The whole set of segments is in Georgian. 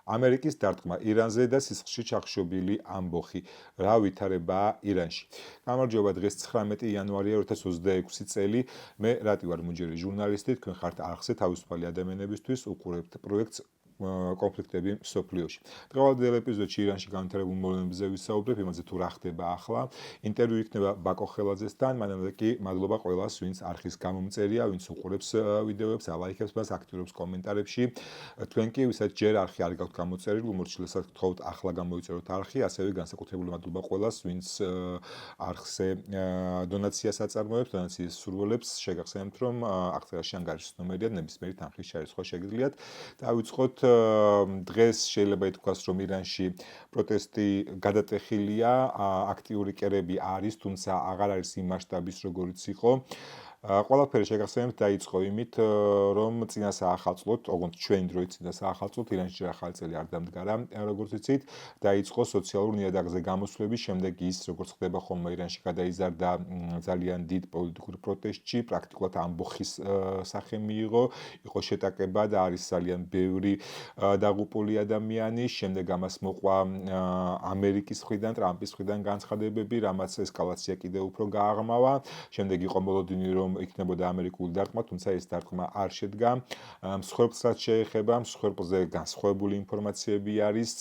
ამერიკის დარტყმა ირანზე და სისხლში ჩახშობილი ამბოხი. რა ვითარებაა ირანში? გამარჯობა, დღეს 19 იანვარია 2026 წელი. მე რატი ვარ მუნჯერი ჟურნალისტი, თქვენ ხართ არხზე თავისუფალი ადამიანებისთვის, უყურებთ პროექტს კონფლიქტები მსოფლიოში. დღევანდელ ეპიზოდში ირანში განვითარებულ მოვლენებზე ვისაუბრებ, იმაზე თუ რა ხდება ახლა. ინტერვიუ იქნება ბაკო ხელაძესთან, მანამდე კი მადლობა ყველას, ვინც არხის გამომწერია, ვინც უყურებს ვიდეოებს, ალაიქებს მას, აქტიურობს კომენტარებში. თქვენ კი ვისაც ჯერ არხი არ გაქვთ გამოწერილი, უმორჩილესად გთხოვთ ახლა გამოიწეროთ არხი, ასევე განსაკუთრებული მადლობა ყველას, ვინც არხზე დონაციას აწარმოებს, დონაციის სურვილებს, შეგახსენებთ, რომ აღწერაში ანგარიშის ნომერია ნებისმიერი თანხის ჩარისხვა შეგიძლიათ. დავიწყოთ დღეს შეიძლება ითქვას, რომ ირანში პროტესტი გადატეხილია, აქტიური კერები არის, თუმცა აღარ არის იმ მასშტაბის, როგორიც იყო. ყველაფერი შეგახსენებთ დაიწყო იმით, რომ წინა საახალწლოდ, ოღონდ ჩვენი დროით წინა საახალწლოდ ირანში ჯერ ახალი წელი არ დამდგარა, როგორც ვიცით, დაიწყო სოციალურ ნიადაგზე გამოსვლები, შემდეგ ის, როგორც ხდება ხოლმე ირანში, გადაიზარდა ძალიან დიდ პოლიტიკურ პროტესტში, პრაქტიკულად ამბოხის სახე მიიღო, იყო შეტაკება და არის ძალიან ბევრი დაღუპული ადამიანი, შემდეგ ამას მოყვა ამერიკის მხრიდან, ტრამპის მხრიდან განცხადებები, რამაც ესკალაცია კიდევ უფრო გააღრმავა, შემდეგ იყო მოლოდინი, რომ იქნებოდა ამერიკული დარტყმა, თუმცა ეს დარტყმა არ შედგა. მსხვერპლს რაც შეეხება, მსხვერპლზე განსხვავებული ინფორმაციები არის,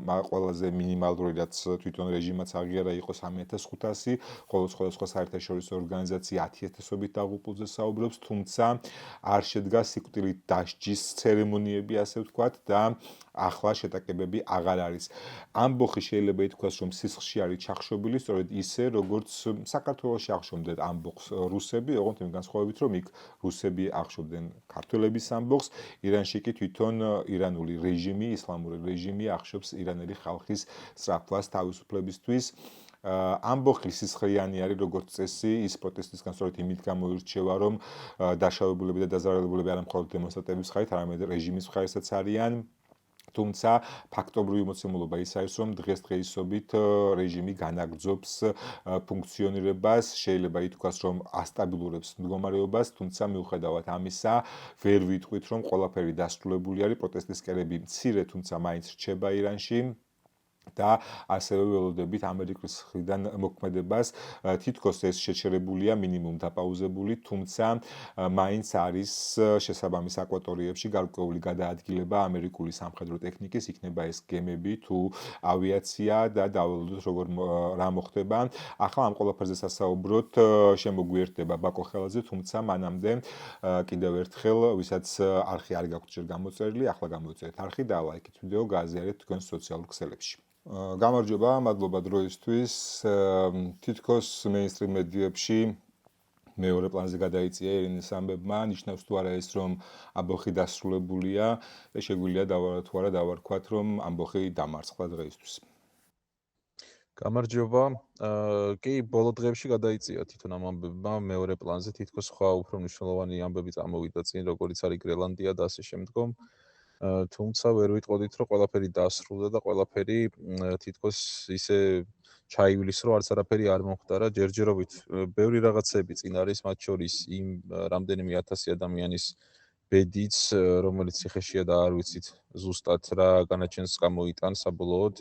ყველაზე მინიმალური, რაც თვითონ რეჟიმაც აღიარა, იყო 3500, ხოლო სხვადასხვა საერთაშორისო ორგანიზაცია 10000-ობით დაღუპულზე საუბრობს, თუმცა არ შედგა სიკვდილით დასჯის ცერემონიები, ასე ვთქვათ, და ახლა შეტაკებები აღარ არის. ამბოხი შეიძლება ითქვას, რომ სისხლში არის ჩახშობილი, სწორედ ისე, როგორც საქართველოში აღშობდნენ ამბოხს რუსები, ოღონდ იმ განსხვავებით, რომ იქ რუსები აღშობდნენ ქართველების ამბოხს, ირანში კი თვითონ ირანული რეჟიმი, ისლამური რეჟიმი აღშობს ირანელი ხალხის სწრაფვას თავისუფლებისთვის. ამბოხი სისხლიანი არის, როგორც წესი, ის პროტესტისგან სწორედ იმით გამოირჩევა, რომ დაშავებულები და დაზარალებულები არა მხოლოდ დემონსტრანტების მხარით, არამედ რეჟიმის მხარესაც არიან. თუმცა ფაქტობრივი მოცემულობა ის არის, რომ დღესდღეობით რეჟიმი განაგრძობს ფუნქციონირებას, შეიძლება ითქვას, რომ ასტაბილურებს მდგომარეობას, თუმცა მიუხედავად ამისა, ვერ ვიტყვით, რომ ყველაფერი დასრულებული არის, პროტესტის კერები მცირე, თუმცა მაინც რჩება ირანში. და ასევე ველოდებით ამერიკის მხრიდან მოქმედებას, თითქოს ეს შეჩერებულია, მინიმუმ დაპაუზებული, თუმცა მაინც არის შესაბამის აკვატორიებში გარკვეული გადაადგილება ამერიკული სამხედრო ტექნიკის, იქნება ეს გემები თუ ავიაცია და დაველოდოთ როგორ რა მოხდება. ახლა ამ ყველაფერზე სასაუბროთ შემოგვიერთდება ბაკო ხელაძე, თუმცა მანამდე კიდევ ერთხელ, ვისაც არხი არ გაქვთ ჯერ გამოწერილი, ახლა გამოიწერეთ არხი და ლაიქით ვიდეო, გააზიარეთ თქვენ სოციალურ ქსელებში. გამარჯობა, მადლობა დროისთვის. თითქოს მეინსტრიმ მედიებში მეორე პლანზე გადაიწია ირანის ამბებმა, ნიშნავს თუ არა ეს, რომ ამბოხი დასრულებულია და შეგვიძლია თუ არა დავარქვათ, რომ ამბოხი დამარცხდა დღეისთვის. გამარჯობა. კი, ბოლო დღეებში გადაიწია თვითონ ამ ამბებმა მეორე პლანზე, თითქოს სხვა უფრო მნიშვნელოვანი ამბები წამოვიდა წინ, როგორიც არის გრენლანდია და ასე შემდგომ. თუმცა ვერ ვიტყოდით, რომ ყველაფერი დასრულდა და ყველაფერი თითქოს ისე ჩაივლის, რომ არც არაფერი არ მომხდარა, ჯერჯერობით ბევრი რაღაცები წინ არის, მათ შორის იმ რამდენიმე 1000 ადამიანის ბედიც, რომელიც ციხეშია და არ ვიცით ზუსტად რა განაჩენს გამოიტან საბოლოოდ.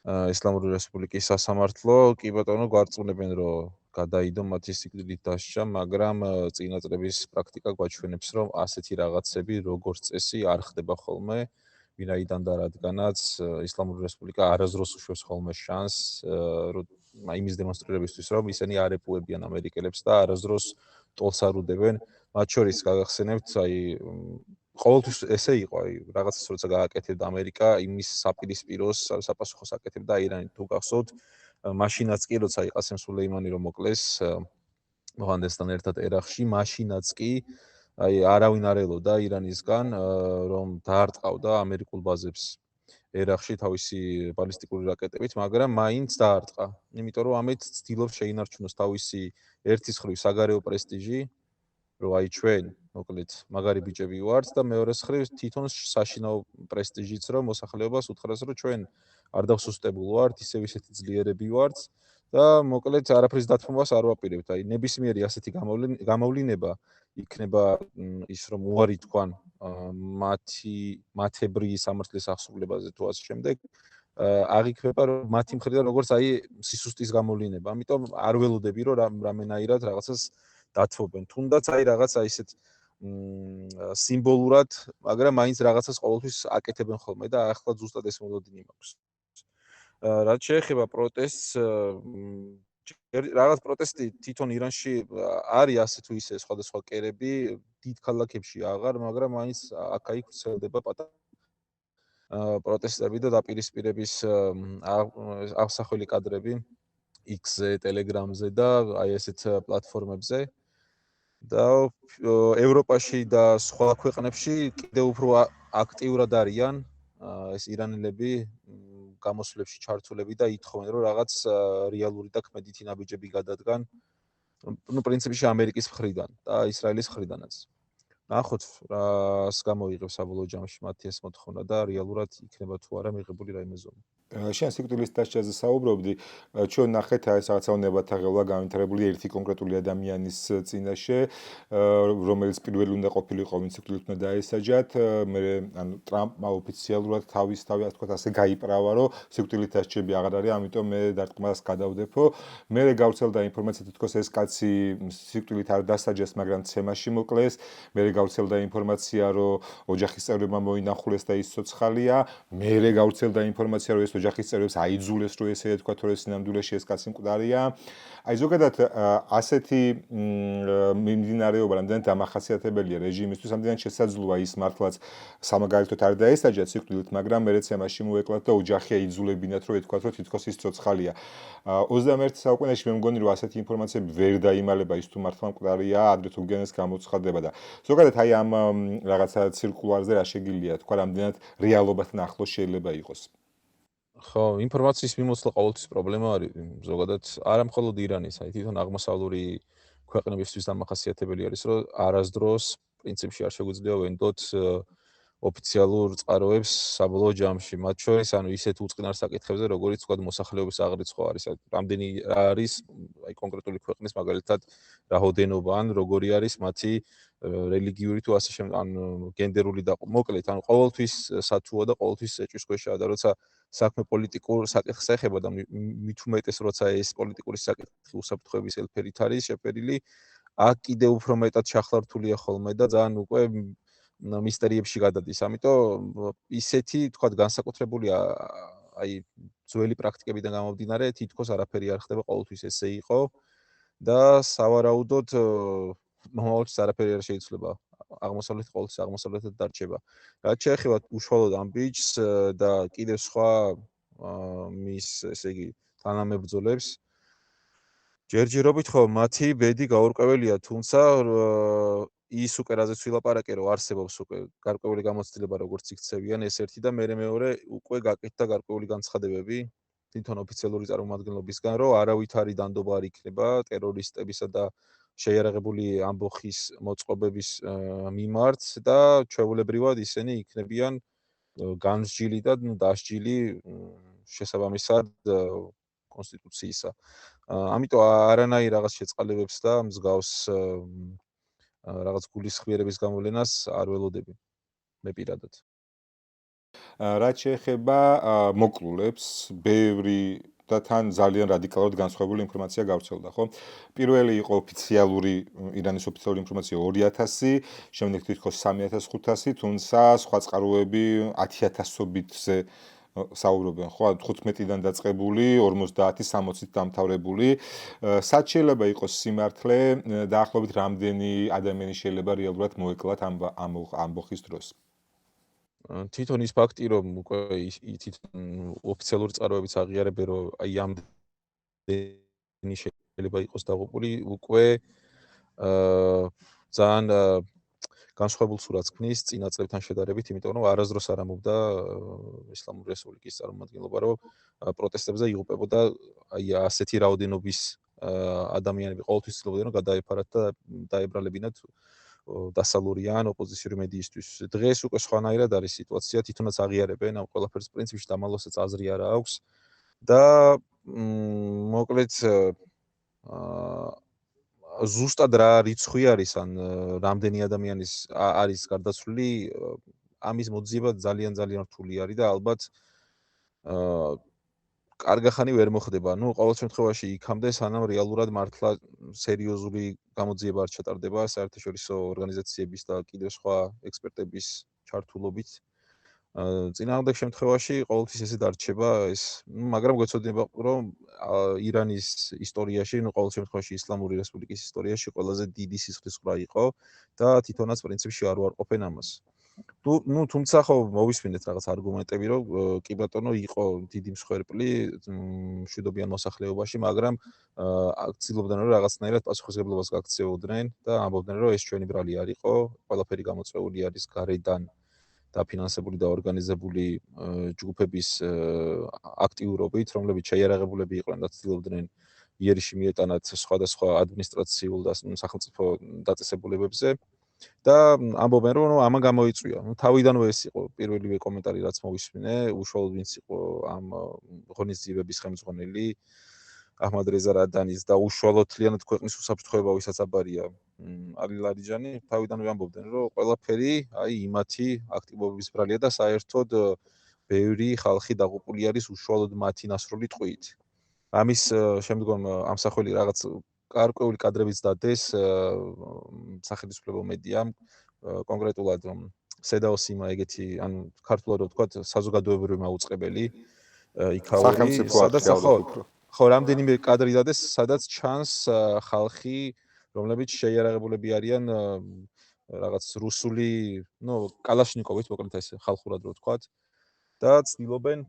ისლამური რესპუბლიკის სასამართლო, კი ბატონო, გვარწმუნებენ, რომ გადაიდო მათი სიკვდილით დასჯა, მაგრამ წინა წლების პრაქტიკა გვაჩვენებს, რომ ასეთი რაღაცები როგორც წესი არ ხდება ხოლმე, ვინაიდან და რადგანაც ისლამური რესპუბლიკა არასდროს უშვებს ხოლმე შანსს იმის დემონსტრირებისთვის, რომ ისინი არ ეპუებიან ამერიკელებს და არასდროს ტოლს არ უდევენ. მათ შორის გაგახსენებთ, ყოველთვის ესე იყო, რაღაცას როცა გააკეთებდა ამერიკა, იმის საპირისპიროს საპასუხოს აკეთებდა ირანი. თუ გახსოვთ, მაშინაც კი, როცა იყასემ სულეიმანი რომ მოკლეს მოჰანდესთან ერთად ერახში, მაშინაც კი არავინ არ ელოდა ირანისგან, რომ დაარტყავდა ამერიკულ ბაზებს ერახში თავისი ბალისტიკური რაკეტებით, მაგრამ მაინც დაარტყა. იმიტომ რომ ამით ცდილობს შეინარჩუნოს თავისი ერთის მხრივ საგარეო პრესტიჟი, რომ აი ჩვენ, მოკლედ, მაგარი ბიჭები ვართ და მეორეს მხრივ თვითონ საშინაო პრესტიჟიც, რომ მოსახლეობას უთხრას, რომ ჩვენ არ დავსუსტებულ ვართ, ისევ ისეთი ძლიერები ვართ და მოკლედ არაფრის დათმობას არ ვაპირებთ. აი ნებისმიერი ასეთი გამოვლინება იქნება ის რომ უარი თქვან მათებრი სამართლის აღსრულებაზე თუ ასე შემდეგ აღიქმება მათი მხრიდან როგორც აი სისუსტის გამოვლინება. ამიტომ არ ველოდები რომ რამენაირად რაღაცას დათმობენ. თუნდაც აი რაღაცა ისეთ სიმბოლურად, მაგრამ მაინც რაღაცას ყოველთვის აკეთებენ ხოლმე და ახლა ზუსტად ეს მოლოდინი მაქვს. რაც შეეხება პროტესტს, რაღაც პროტესტი თვითონ ირანში არის ასე თუ ისე სხვადასხვა კერები, დიდ ქალაქებში აღარ, მაგრამ მაინც აქ-იქ ვრცელდება პატარა პროტესტები და დაპირისპირების აღსახველი კადრები X-ზე, Telegram-ზე და აი ესეთ პლატფორმებზე. და ევროპაში და სხვა ქვეყნებში კიდევ უფრო აქტიურად არიან ეს ირანელები გამოსვლებში ჩართულები და ითხოვენ რომ რაღაც რეალური და ქმედითი ნაბიჯები გადადგან პრინციპში ამერიკის მხრიდან და ისრაელის მხრიდანაც. ნახოთ რას გამოიღებს საბოლოო ჯამში მათი ეს მოთხოვნა და რეალურად იქნება თუ არა მიღებული რაიმე ზომა. შენ სიკვდილის დასჯაზე საუბრობდი, ჩვენ ნახეთ ეს რაღაცა ნებათაღელვა განვითარებული ერთი კონკრეტული ადამიანის წინაშე, რომელიც პირველი უნდა ყოფილიყო, ვინც სიკვდილით უნდა დაესაჯათ, მე ანუ ტრამპმა ოფიციალურად თავი თქვა ასე გაიправა, რომ სიკვდილით დასჯები აღარ არის, ამიტომ მე დარტყმას გადავდებო. მე გავრცელდა ინფორმაცია, თითქოს ეს კაცი სიკვდილით არ დასაჯეს, მაგრამ ცემაში მოკლეს. მე გავრცელდა ინფორმაცია, რომ ოჯახის წევრებმა მოინახულეს და ის ცოცხალია. მე გავრცელდა ინფორმაცია, რომ ეს ოჯახის წევრებს აიძულეს, რომ ესე ეთქვათ, რომ სინამდვილეში ეს კაცი მკვდარია. აი ზოგადად ასეთი მიმდინარეობა რამდენად დამახასიათებელია რეჟიმისთვის, რამდენად შესაძლოა ის მართლაც სამაგალითოდ არ დაესაჯათ სიკვდილით, მაგრამ მერეც ემაში მოეკლათ და ოჯახი აიძულებინათ, რომ ეთქვათ, რომ თითქოს ის ცოცხალია. 21 საუკუნეში მე მგონი, რომ ასეთი ინფორმაციები ვერ დაიმალება ის თუ მართლა მკვდარია, ადრე თუ გენეს გამოცხადება და ზოგადად აი ამ რაღაცა ცირკულარზე რა შეგიძლია თქვა, რამდენად რეალობასთან ახლოს შეიძლება იყოს. ხო, ინფორმაციის მიმოცლა ყოველთვის პრობლემა არის. ზოგადად არა მხოლოდ ირანის, აი თვითონ აღმოსავლური ქვეყნებისთვის დამახასიათებელი არის, რომ არასდროს პრინციპში არ შეგვიძლია ვენდოთ ოფიციალურ წყაროებს საბოლოო ჯამში. მათ შორის ანუ ისეთ უწყინარ საკითხებზე, როგორიც თქვა მოსახლეობის აღრიცხვა არის. რამდენი არის აი კონკრეტული ქვეყნის მაგალითად რაოდენობა ან როგორი არის მათი რელიგიური თუ ასე შემდეგ ან გენდერული და მოკლედ ანუ ყოველთვის სათუა და ყოველთვის ეჭვის ქვეშაა და როცა საქმე პოლიტიკურ საკითხს ეხება და მით უმეტეს როცა ეს პოლიტიკური საკითხი უსაფრთხოების ელფერით არის შეფერილი, აქ კიდევ უფრო მეტად შახლართულია ხოლმე და ძალიან უკვე მისტერიებში გადადის. ამიტომ ისეთი თქვა განსაკუთრებული აი ძველი პრაქტიკებიდან გამომდინარე თითქოს არაფერი არ ხდება, ყოველთვის ესე იყო და სავარაუდოდ მომავალში არაფერი არ შეიძლება. აღმოსავლეთ ყოველთვის აღმოსავლეთად დარჩება. რაც შეეხება უშუალოდ ამ ბიჭს და კიდევ სხვა მის ესე იგი თანამებრძოლებს ჯერჯერობით ხო მათი ბედი გაურკვეველია, თუმცა ის უკვე რაზეც ვილაპარაკე, რომ არსებობს უკვე გარკვეული გამოცდილება როგორც იქცევიან ეს ერთი და მეორე უკვე გაკეთდა გარკვეული განცხადებები თვითონ ოფიციალური წარმომადგენლობისგან, რომ არავითარი დანდობა არ იქნება ტერორისტებისა და შეიარაღებული ამბოხის მოწყობების მიმართ და ჩვეულებრივად ისინი იქნებიან განსჯილი და დასჯილი შესაბამისად კონსტიტუციისა. ამიტომ არანაირ რაღაც შეწყალებებს და მსგავს რაღაც გულისხმიერების გამოვლენას არ ველოდები მე პირადად. რაც შეეხება მოკლულებს, ბევრი და თან ძალიან რადიკალურად განსხვავებული ინფორმაცია გავრცელდა, ხო? პირველი იყო ოფიციალური ირანის ოფიციალური ინფორმაცია 2000, შემდეგ თითქოს 3500, თუმცა სხვა წყაროები 10000-ზე საუბრობენ, ხო? 15-დან დაწყებული, 50-60-ით დამთავრებული. სად შეიძლება იყოს სიმართლე, დაახლოებით რამდენი ადამიანი შეიძლება რეალურად მოეკლათ ამბოხის დროს? თვითონ ის ფაქტი, რომ უკვე თვითონ ოფიციალური წყაროებიც აღიარებენ, რომ აი ამდენი შეიძლება იყოს დაღუპული, უკვე ძალიან განსხვავებულ სურათს ქმნის წინა წლებთან შედარებით, იმიტომ რომ არასდროს არ ამბობდა ისლამური რესპუბლიკის წარმომადგენლობა, რომ პროტესტებზე იღუპებოდა აი ასეთი რაოდენობის ადამიანები ყოველთვის ცდილობდნენ, რომ გადაეფარათ და დაებრალებინათ დასალურიან ოპოზიციური მედიისთვის. დღეს უკვე სხვანაირად არის სიტუაცია, თვითონაც აღიარებენ ამ ყველაფერს პრინციპში დამალოსეც აზრი არა აქვს და მოკლედ ზუსტად რა რიცხვი არის ან რამდენი ადამიანის არის გარდაცვლილი ამის მოძიება ძალიან რთული არის და ალბათ კარგახანი ვერ მოხდება. ყოველ შემთხვევაში იქამდე სანამ რეალურად მართლა სერიოზული გამოძიება არ ჩატარდება საერთაშორისო ორგანიზაციების და კიდევ სხვა ექსპერტების ჩართულობით. წინააღმდეგ შემთხვევაში ყოველთვის ესე დარჩება ეს, მაგრამ გვეცოდინება რომ ირანის ისტორიაში, ყოველ შემთხვევაში ისლამური რესპუბლიკის ისტორიაში ყველაზე დიდი სისხლისღვრა იყო და თვითონაც პრინციპში არ უარყოფენ ამას. თუმცა ხო მოვისმინეთ რაღაც არგუმენტები, რომ კი ბატონო იყო დიდი მსხვერპლი მშვიდობიან მოსახლეობაში, მაგრამ ცდილობდნენ რომ რაღაცნაირად პასუხისმგებლობას გაქცეოდნენ და ამბობდნენ რომ ეს ჩვენი ბრალი არ იყო, ყველაფერი გამოწვეული არის გარედან დაფინანსებული და ორგანიზებული ჯგუფების აქტიურობით, რომლებიც შეიარაღებულები იყვნენ და ცდილობდნენ იერში მიეტანათ სხვადასხვა ადმინისტრაციულ და სახელმწიფო დაწესებულებებზე. და ამბობენ რომ ამან გამოიწვია. თავიდანვე ეს იყო პირველივე კომენტარი რაც მოვისმინე, უშუალოდ ვინც იყო ამ ღონისძიებების ხელმძღვანელი აჰმად რეზა რადანის და უშუალოდ თლიანად ქვეყნის უსაფრთხოება ვისაც აბარია ალი ლარიჯანი, თავიდანვე ამბობდნენ რომ ყველაფერი აი იმათი აქტივობის ბრალია და საერთოდ ბევრი ხალხი დაღუპული არის უშუალოდ მათი ნასროლი ტყვიით. ამის შემდგომ ამსახველი რაღაც გარკვეული კადრებიც დადეს სახელმწიფო მედიამ კონკრეტულად სედაოსიმა ეგეთი ან ქართულად რო ვთქვათ საზოგადოებრივი მაუწყებელი იქაური სადაც ხო რამდენიმე კადრი დადეს სადაც ჩანს ხალხი რომლებიც შეიარაღებულები არიან რაღაც რუსული კალაშნიკოვით მოკლედ ეს ხალხურად რო ვთქვათ და ცდილობენ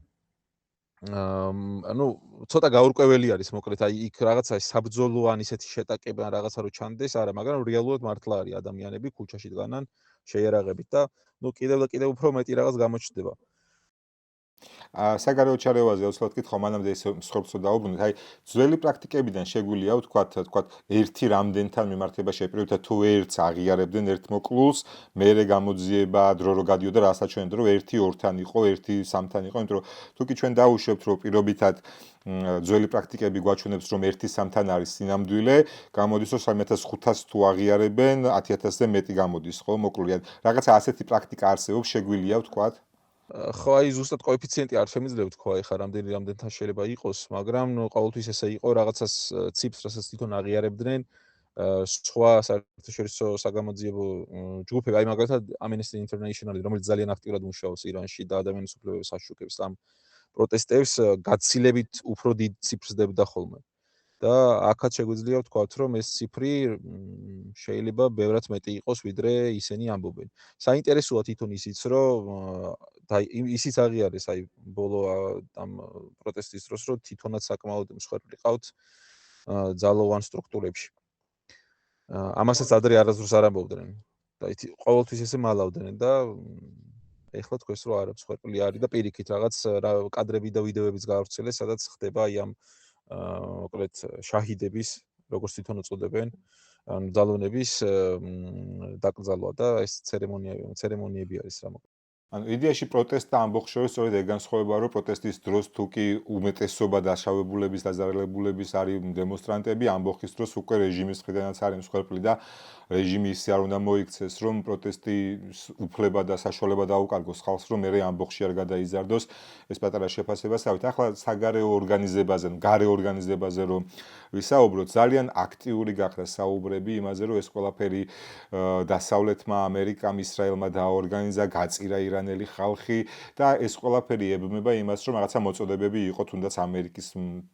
ცოტა გაურკვეველი არის მოკლედ აი იქ რაღაცა საბრძოლო ან ისეთი შეტაკება ან რაღაცა რო ჩანდეს არა მაგრამ რეალურად მართლა არის ადამიანები ქუჩაში დგანან შეიარაღებით და კიდევ უფრო მეტი რაღაც გამოჩნდება საგარეო ჩარევაზე უცბად კითხო მანამდე ეს მსხვერპლსო დაუბრუნდით აი ძველი პრაქტიკებიდან შეგვიძლია ვთქვათ ერთი რამდენთან მიმართება შეპირდით თუ ერთს აღიარებდნენ ერთ მოკლულს მერე გამოძიება დრო რო გადიოდა რასაც ჩვენ დრო ერთი ორთან იყო ერთი სამთან იყო იმიტომ რომ თუ კი ჩვენ დაუშვებთ რომ პირობითად ძველი პრაქტიკები გვაჩვენებს რომ ერთი სამთან არის სინამდვილე გამოდის რომ 3500 თუ აღიარებენ 10000-ზე მეტი გამოდის ხო მოკლულად რაღაცა ასეთი პრაქტიკა არსებობს შეგვიძლია ვთქვათ ხო აი ზუსტად კოეფიციენტი არ შემიძლია ვთქვა ეხლა რამდენთან შეიძლება იყოს მაგრამ ყოველთვის ესე იყო რაღაცას ციფრს რასაც თვითონ აღიარებდნენ სხვა საერთაშორისო საგამოძიებო ჯგუფები აი მაგალითად Amnesty International რომელიც ძალიან აქტიურად მუშაობს ირანში და ადამიანის უფლებებს აშუქებს ამ პროტესტებს გაცილებით უფრო დიდ ციფრს დებდა ხოლმე და აქაც შეგვიძლია ვთქვათ რომ ეს ციფრი შეიძლება ბევრად მეტი იყოს ვიდრე ისინი ამბობენ. საინტერესოა თვითონ ისიც რომ და ისიც აღიარეს აი ბოლო ამ პროტესტის დროს რომ თვითონაც საკმაოდ მსხვერპლი ყავთ ძალოვან სტრუქტურებში. ამასაც ადრე არასდროს არ ამბობდნენ. და ყოველთვის ესე მალავდნენ და ეხლა თქვენს რომ არა მსხვერპლი არის და პირიქით რაღაც კადრები და ვიდეოებიც გაავრცელეს სადაც ხდება აი ამ მოკლედ შაჰიდების როგორც თვითონ უწოდებენ ძალოვნების დაკრძალვა და ეს ცერემონიები არის რა მოკლედ ანუ იდეაში პროტესტა ამბოხ შორის სწორედ ეგ განსხვავება რომ პროტესტის დროს თუ კი უმეტესობა დაშავებულების დაზარალებულების არის დემონსტრანტები ამბოხის დროს უკვე რეჟიმის მხრიდანაც არის მსხვერპლი და რეჟიმი ისე არ უნდა მოიქცეს რომ პროტესტი უფლება და საშუალება დაუკარგოს ხალხს რომ მე ამბოხში არ გადაიზარდოს ეს პატარა შეფასებასავით ახლა საგარეო ორგანიზებაზე გარე ორგანიზებაზე რომ ვისაუბროთ ძალიან აქტიური გახდა საუბრები იმაზე რომ ეს ყველაფერი დასავლეთმა ამერიკამ ისრაელმა დააორგანიზა გაწირა ირანელი ხალხი და ეს ყველაფერი ებმება იმას რომ რაღაცა მოწოდებები იყო თუნდაც ამერიკის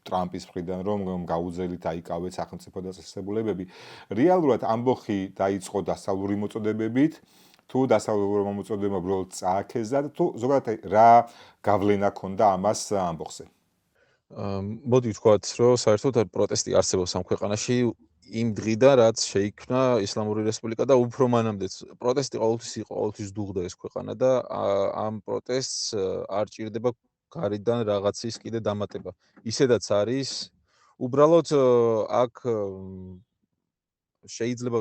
ტრამპის მხრიდან რომ გაუძელით აიკავეთ სახელმწიფო დაწესებულებები რეალურად ამბოხი დაიწყო დასავლური მოწოდებებით თუ დასავლური მოწოდებები უბრალოდ წააქეზა თუ ზოგადად რა გავლენა ქონდა ამას ამბოხზე მოდი ვთქვათ რომ საერთოდ პროტესტი არსებობს ამ ქვეყანაში იმ დღიდან რაც შეიქმნა ისლამური რესპუბლიკა და უფრო მანამდეც პროტესტი ყოველთვის დუღდა ეს ქვეყანა და ამ პროტესტს არ ჭირდება გარედან რაღაცის კიდე დამატება. ისედაც არის უბრალოდ აქ შეიძლება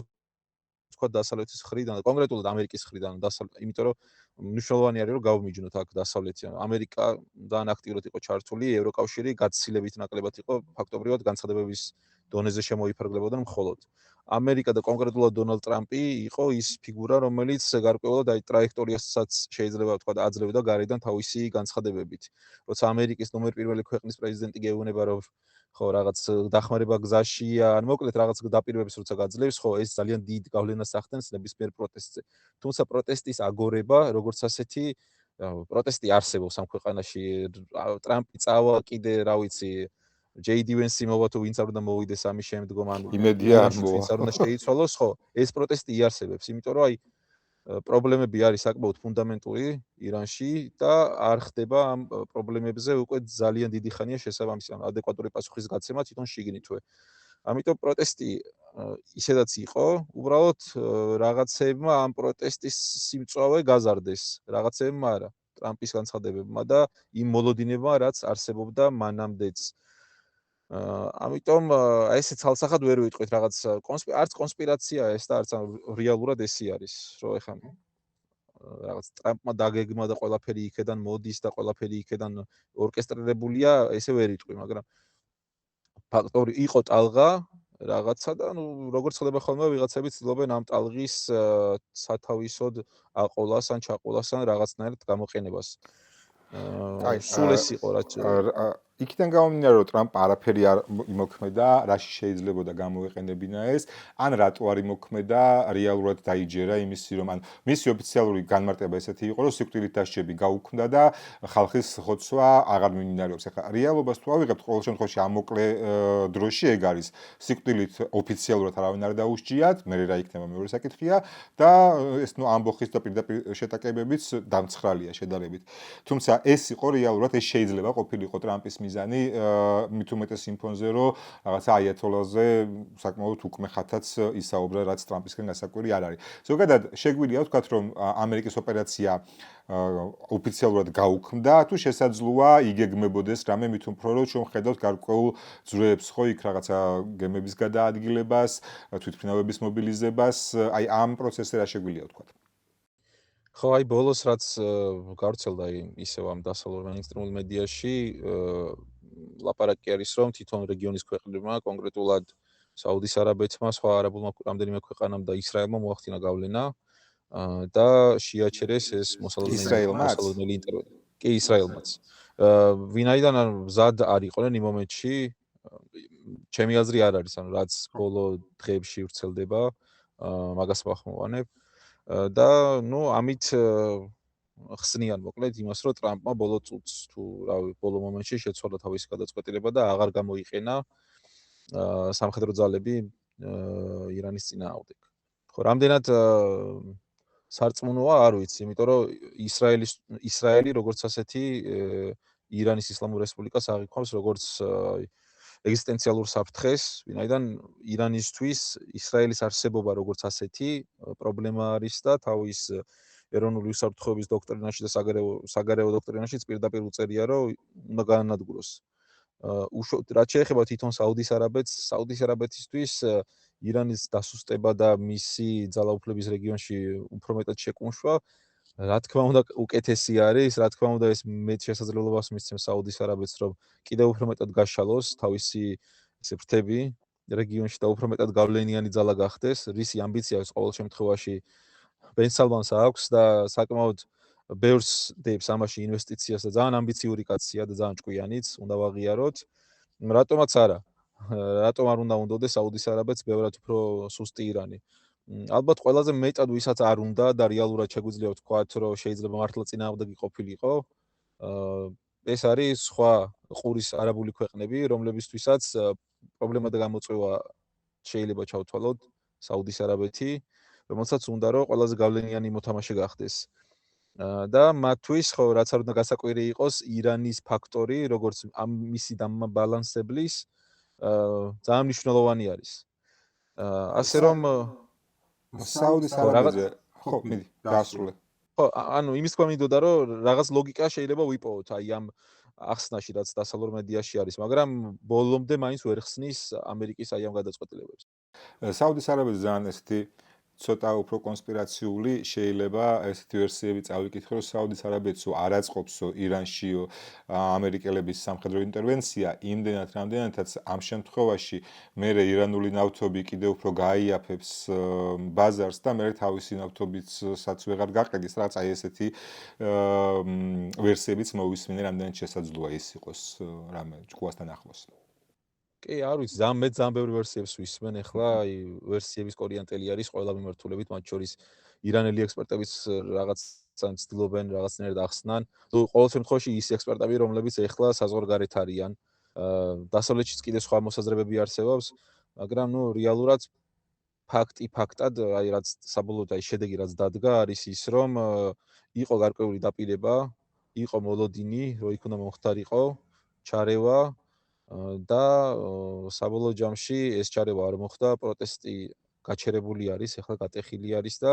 თქვა დასავლეთის მხრიდან, კონკრეტულად ამერიკის მხრიდან, იმიტომ რომ მნიშვნელოვანი არის რომ გავმიჯნოთ აქ დასავლეთი, ამერიკიდან აქტიურად იყო ჩართული, ევროკავშირი გაცილებით ნაკლებად იყო ფაქტობრივად განცხადებების დონეზე შემოიფარგლებოდა მხოლოდ. ამერიკა და კონკრეტულად დონალდ ტრამპი იყო ის ფიგურა, რომელიც გარკვეულად აი ტრაექტორიასაც შეიძლება ვთქვა აძლევდა გარედან თავისი განცხადებებით. როცა ამერიკის ნომერ პირველი ქვეყნის პრეზიდენტი გეუბნება რომ ხო რაღაც დახმარება გზაშია, ან მოკლედ რაღაც დაპირებებს როცა გაძლევს, ხო ეს ძალიან დიდ გავლენას ახდენს ნებისმიერ პროტესტზე. თუმცა პროტესტის აგორება, როგორც ასეთი, პროტესტი არსებობს ამ ქვეყანაში. ტრამპი წავა კიდე, რა ვიცი, JD Vance მოვა თუ ვინც არ უნდა მოვიდეს ამის შემდგომ, ან იმედია არ მოვა. ვინც არ უნდა შეიცვალოს, ხო, ეს პროტესტი იარსებებს, იმიტომ რომ აი პრობლემები არის საკმაოდ ფუნდამენტური ირანში და არ ხდება ამ პრობლემებზე უკვე ძალიან დიდი ხანია შესაბამისი ადეკვატური პასუხის გაცემა თვითონ შიგნითვე. ამიტომ პროტესტი ისედაც იყო, უბრალოდ რაღაცეებმა ამ პროტესტის სიმწვავე გაზარდეს, რაღაცეებმა არა, ტრამპის განცხადებებმა და იმ მოლოდინებმა, რაც არსებობდა მანამდეც. ამიტომ ესე ცალსახად ვერ ვიტყვით რაღაც არც კონსპირაციაა ეს და არც რეალურად ესე არის, რომ ეხლა რაღაც ტრამპმა დაგეგმა და ყველაფერი იქედან მოდის და ყველაფერი იქედან ორკესტრირებულია, ესე ვერ ვიტყვი, მაგრამ ფაქტორი იყო ტალღა რაღაცა და ნუ როგორც ხდება ხოლმე ვიღაცები ცდილობენ ამ ტალღის სათავისოდ აყოლას ან ჩაყოლას ან რაღაცნაირად გამოყენებას. სულ ეს იყო რაც იქიდან გამომდინარე რომ ტრამპ არაფერი არ იმოქმედა, რაში შეიძლებოდა გამოეყენებინა ეს, ან რატო არ იმოქმედა, რეალურად დაიჯერა იმისი რომ ან მისი ოფიციალური განმარტება ესეთი იყო რომ სიკვდილით დასჯები გაუქმდა და ხალხის ხოცვა აღარ მიმდინარეობს. ახლა რეალობას თუ ავიღებთ, ყოველ შემთხვევაში ამ მოკლე დროში ეგ არის. სიკვდილით ოფიციალურად არავინ არ დაუსჯიათ, მე რა იქნება მეორე საკითხია და ეს ნუ ამბოხის და პირდაპირ შეტაკებებიც დამცხრალია შედარებით. თუმცა ეს იყო რეალურად ეს შეიძლება ყოფილიყო ტრამპის მიზანი მით უმეტეს იმ ფონზე რომ რაღაცა აიათოლაზე საკმაოდ უკმე ხათაც ისაუბრა რაც ტრამპისგან გასაკვირი არ არის. ზოგადად შეგვიძლია ვთქვათ რომ ამერიკის ოპერაცია ოფიციალურად გაუქმდა თუ შესაძლოა იგეგმებოდეს რამე მით უფრო რომ ჩვენ ხედავთ გარკვეულ ძვრებს ხო იქ რაღაცა გემების გადაადგილებას, თვითმფრინავების მობილიზებას, აი ამ პროცესზე რა შეგვიძლია ვთქვათ. ხო, აი ბოლოს რაც გავრცელდა ისევ ამ დასავლურ მეინსტრიმულ მედიაში, ლაპარაკი არის რომ თვითონ რეგიონის ქვეყნებმა, კონკრეტულად საუდის არაბეთმა, სხვა არაბულმა რამდენიმე ქვეყანამ და ისრაელმა მოახდინა გავლენა და შეაჩერეს ეს მოსალოდნელი ინტერვენცია. კი, ისრაელმაც. ვინაიდან მზად არ იყვნენ იმ მომენტში, ჩემი აზრი არ არის, ანუ რაც ბოლო დღეებში ვრცელდება, მაგას ვახმოვანებ. და ნუ ამით ხსნიან მოკლედ იმას რომ ტრამპმა ბოლო წუთს თუ რავი ბოლო მომენტში შეცვალა თავისი გადაწყვეტილება და აღარ გამოიყენა სამხედრო ძალები ირანის წინააღმდეგ. ხო, რამდენად სარწმუნოა არ ვიცი, იმიტომ რომ ისრაელი როგორც ასეთი ირანის ისლამურ რესპუბლიკას აღიქვამს როგორც ეგზისტენციალურ საფრთხეს, ვინაიდან ირანისთვის ისრაელის არსებობა როგორც ასეთი პრობლემა არის და თავის ეროვნული უსაფრთხოების დოქტრინაში და საგარეო დოქტრინაშიც პირდაპირ უწერია, რომ უნდა გაანადგუროს. რაც შეეხება თვითონ საუდის არაბეთისთვის ირანის დასუსტება და მისი ძალაუფლების რეგიონში უფრო მეტად შეკუმშვა, რა თქმა უნდა უკეთესი არის, რა თქმა უნდა ეს მეტ შესაძლებლობას მისცემს საუდის არაბეთს, რომ კიდევ უფრო მეტად გაშალოს თავისი ესე ფრთები რეგიონში და უფრო მეტად გავლენიანი ძალა გახდეს. რისი ამბიცია აქვს ყოველ შემთხვევაში ბენ სალმანს აქვს და საკმაოდ ბევრს დებს ამაში ინვესტიციას და ძალიან ამბიციური კაცია და ძალიან ჭკვიანიც, უნდა ვაღიაროთ. რატომაც არა? რატომ არ უნდა უნდოდეს საუდის არაბეთს ბევრად უფრო სუსტი ირანი? ალბათ ყველაზე მეტად ვისაც არ უნდა და რეალურად შეგვიძლია ვთქვათ, რომ შეიძლება მართლა წინააღმდეგი ყოფილიყო. ეს არის სხვა ყურის არაბული ქვეყნები, რომლებისთვისაც პრობლემა და გამოწვევა შეიძლება ჩავთვალოთ საუდის არაბეთი, რომელსაც უნდა რომ ყველაზე გავლენიანი მოთამაშე გახდეს. და მათთვის ხო რაც არ უნდა გასაკვირი იყოს ირანის ფაქტორი, როგორც ამ მისი დამბალანსებლის ძალიან მნიშვნელოვანი არის. ასე რომ საუდის არაბეთზე ხო, მიდი, დაასრულე. ხო, ანუ იმის თქმა მინდოდა რომ რაღაც ლოგიკა შეიძლება ვიპოვოთ აი ამ ახსნაში რაც დასავლურ მედიაში არის, მაგრამ ბოლომდე მაინც ვერ ხსნის ამერიკის აი ამ გადაწყვეტილებებს. საუდის არაბეთს ძალიან ესეთი ცოტა უფრო კონსპირაციული შეიძლება ესეთი ვერსიები წავიკითხო, რომ საუდის არაბეთსო არ აწყობსო ირანშიო ამერიკელების სამხედრო ინტერვენცია, იმდენად რამდენადაც ამ შემთხვევაში მერე ირანული ნავთობი კიდევ უფრო გააიაფებს ბაზარს და მერე თავისი ნავთობიცაც ვეღარ გაყიდის, რაღაც აი ესეთი ვერსიებიც მოვისმინე, რამდენად შესაძლოა ის იყოს რამე ჭკუასთან ახლოს. კი, არ ვიცი, ძალიან ბევრი ვერსიებს ვისმენ ახლა, აი ვერსიების კორიანტელი არის ყველა მიმართულებით, მათ შორის ირანელი ექსპერტებიც რაღაც ცდილობენ რაღაცნაირად ახსნან. თუ ყოველ შემთხვევაში ის ექსპერტები, რომლებიც ახლა საზღვარგარეთ არიან, დასავლეთშიც კიდე სხვა მოსაზრებები არსებობს, მაგრამ ნუ რეალურად ფაქტად, აი რაც საბოლოოდ აი შედეგი რაც დადგა, არის ის, რომ იყო გარკვეული დაპირება, იყო მოლოდინი, რომ იქ უნდა მომხდარიყო ჩარევა და საბოლოო ჯამში ეს ჩარევა არ მოხდა, პროტესტი გაჩერებული არის, ახლა გატეხილი არის და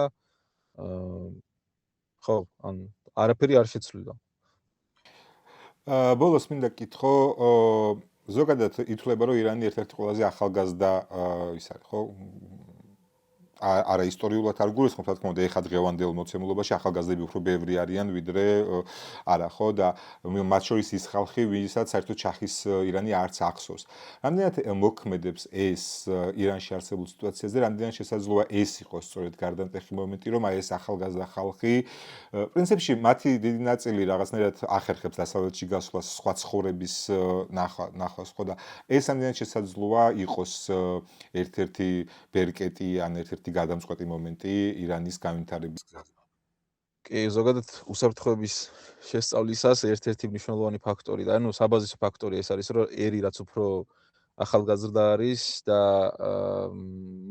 ხო, ან არაფერი არ შეცვლილა. ბოლოს მინდა გკითხო, ზოგადად ითვლება, რომ ირანი ერთ-ერთი ყველაზე ახალგაზრდა ის არის, ხო? არა ისტორიულად არ გულისხმობ, რა თქმა უნდა, ეხა დღევანდელ მოცემულობაში ახალგაზრდები უფრო ბევრი არიან, ვიდრე არა, ხო? და მათ შორის ის ხალხი, ვისაც საერთოდ ჩახის ირანი არც ახსოვს. რამდენად მოქმედებს ეს ირანში არსებულ სიტუაციაზე, რამდენად შესაძლოა ეს იყოს სწორედ გარდამტეხი მომენტი, რომ აი ეს ახალგაზრდა ხალხი, პრინციპში მათი დიდი ნაწილი რაღაცნაირად ახერხებს დასავლეთში გასვლას, სხვა ცხოვრების ნახვას, ხო? და ეს რამდენად შესაძლოა იყოს ერთ-ერთი ბერკეტი ან ერთ-ერთი გადამწყვეტი მომენტი ირანის განვითარების გზაზე. კი, ზოგადად უსაფრთხოების შესწავლისას ერთ-ერთი მნიშვნელოვანი ფაქტორი და ანუ საბაზისო ფაქტორი ეს არის, რომ ერი რაც უფრო ახალგაზრდა არის და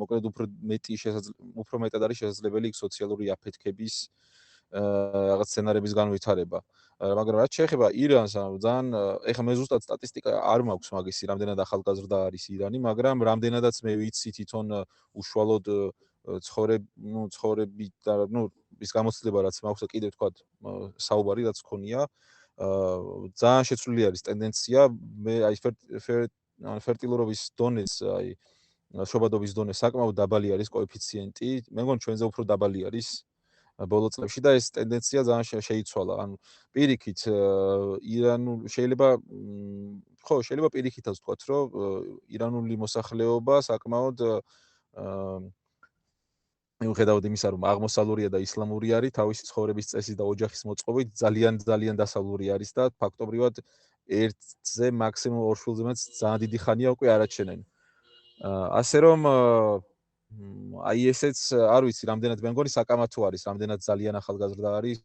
მოკლედ უფრო მეტად არის შესაძლებელი სოციალური აფეთქების რაღაც სცენარების განვითარება. მაგრამ რაც შეეხება ირანს, ძალიან ეხლა მე ზუსტად სტატისტიკა არ მაქვს მაგისი, რამდენად ახალგაზრდა არის ირანი, მაგრამ რამდენადაც მე ვიცი თვითონ უშუალოდ ცხოვრებით და ის გამოცდილება რაც მაქვს და კიდევ თქვა საუბარი რაც ქონია, ძალიან შეცვლილი არის ტენდენცია, მე აი ფერტილურობის დონეს, აი შობადობის დონე საკმაოდ დაბალი არის კოეფიციენტი, მე მგონი ჩვენზე უფრო დაბალი არის ბოლო წლებში და ეს ტენდენცია ძალიან შეიცვალა. ანუ პირიქით შეიძლება პირიქითაც ვთქვათ, რომ ირანული მოსახლეობა საკმაოდ მიუხედავად იმისა, რომ აღმოსავლურია და ისლამური არის, თავისი ცხოვრების წესის და ოჯახის მოწყობით ძალიან დასავლური არის და ფაქტობრივად ერთზე მაქსიმუმ ორ შვილზემაც ძალიან დიდი ხანია უკვე არაჩენენ. ასე რომ აი ესეც არ ვიცი, რამდენად მე მგონი საკამათო არის, რამდენად ძალიან ახალგაზრდა არის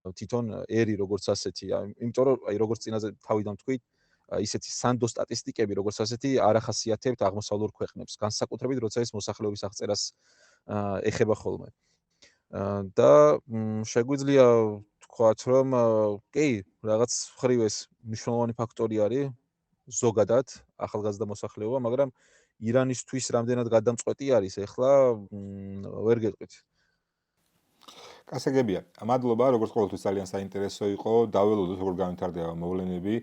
თვითონ ერი როგორც ასეთი, იმიტომ რომ აი როგორც წინაზე თავიდან ვთქვით, ისეთი სანდო სტატისტიკები როგორც ასეთი არ ახასიათებთ აღმოსავლურ ქვეყნებს, განსაკუთრებით როცა ეს მოსახლეობის აღწერას ეხება ხოლმე. და შეგვიძლია ვთქვათ, რომ კი, რაღაც მხრივ ეს მნიშვნელოვანი ფაქტორი არის ზოგადად ახალგაზრდა მოსახლეობა, მაგრამ ირანისთვის რამდენად გადამწყვეტი არის ახლა ვერ გეტყვით. კასაგებია. მადლობა, როგორც ყოველთვის ძალიან საინტერესო იყო. დაველოდოთ როგორ განვითარდება მოვლენები.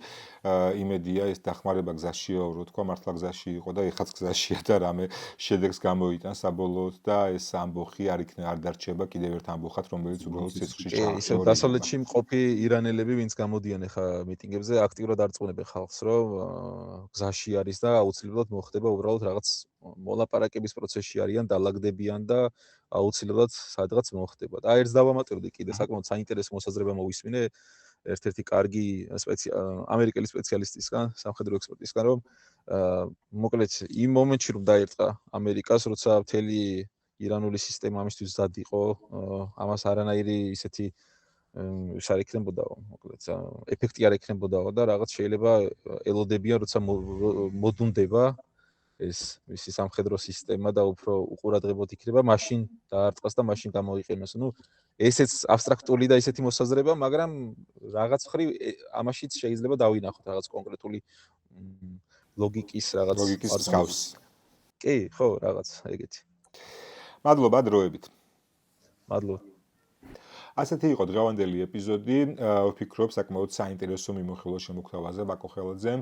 იმედია ეს დახმარება გზაშია, რო თქვა, მართლა გზაში იყო და ეხაც გზაშია და რამე შედეგს გამოიტანს საბოლოოდ და ეს ამბოხი არ დარჩება კიდევ ერთ ამბოხად, რომელიც უბრალოდ სიცხში ჩაახშო. ისე დასავლეთში მყოფი ირანელები, ვინც გამოდიან ახლა მიტინგებზე, აქტიურად არწმუნებენ ხალხს, რომ გზაში არის და აუცილებლად მოხდება უბრალოდ რაღაც მოლაპარაკების პროცესში არიან, დალაგდებიან და აუცილებლად სადღაც მოხდება. და ერთს დავამატებდი კიდე საკმაოდ საინტერესო მოსაზრება მოვისმინე ერთ-ერთი კარგი ამერიკელი სპეციალისტისგან, სამხედრო ექსპერტისგან, რომ მოკლედ იმ მომენტში რომ დაერწყა ამერიკას, როცა მთელი ირანული სისტემა ამისთვის მზად იყო, ამას არანაირი ისეთი ის არ იქნებოდაო, მოკლედ ეფექტი არ იქნებოდაო და რაღაც შეიძლება ელოდებიან, როცა მოდუნდება ეს მისი სამხედრო სისტემა და უფრო უყურადღებოდ იქნება, მაშინ დაარტყას და მაშინ გამოიყენოს. ნუ ესეც აბსტრაქტული და ესეთი მოსაზრება, მაგრამ რაღაც მხრივ ამაშიც შეიძლება დავინახოთ რაღაც კონკრეტული ლოგიკის რაღაც მსგავს. კი, ხო, რაღაც ეგეთი. მადლობა დროებით. მადლობა. ასეთი იყო დღევანდელი ეპიზოდი. ვფიქრობ, საკმაოდ საინტერესო მიმოხილვა შემოგვთავაზა ვაკო ხელაძემ.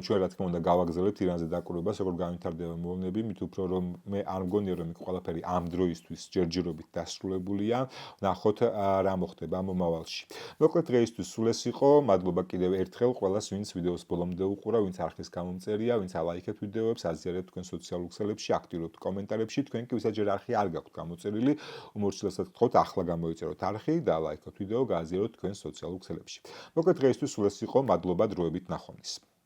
ჩვენ რა თქმა უნდა გავაგზავნებთ ირანზე დაკვირვებას, როგორ განვითარდება მოვლენები, მით უფრო რომ მე არ მგონია რომ იქ ყველაფერი ამ დროისთვის ჯერჯერობით დასრულებულია. ნახოთ რა მოხდება მომავალში. მოკლედ დღეისთვის სულ ეს იყო. მადლობა კიდევ ერთხელ ყველას, ვინც ვიდეოს ბოლომდე უყურა, ვინც არხის გამომწერია, ვინც ალაიქეთ ვიდეოებს, აზიარებთ თქვენ სოციალურ ქსელებში, აქტიურობთ კომენტარებში, თქვენ კი ვისაჯერ არხი არ გაქვთ გამოწერილი, უმორჩილესად გთხოვთ ახლა გამოიწეროთ არხი და ლაიქოთ ვიდეო, გააზიაროთ თქვენ სოციალურ ქსელებში. მოკლედ დღეისთვის სულ ეს იყო. მადლობა დროებით ნახვამდის.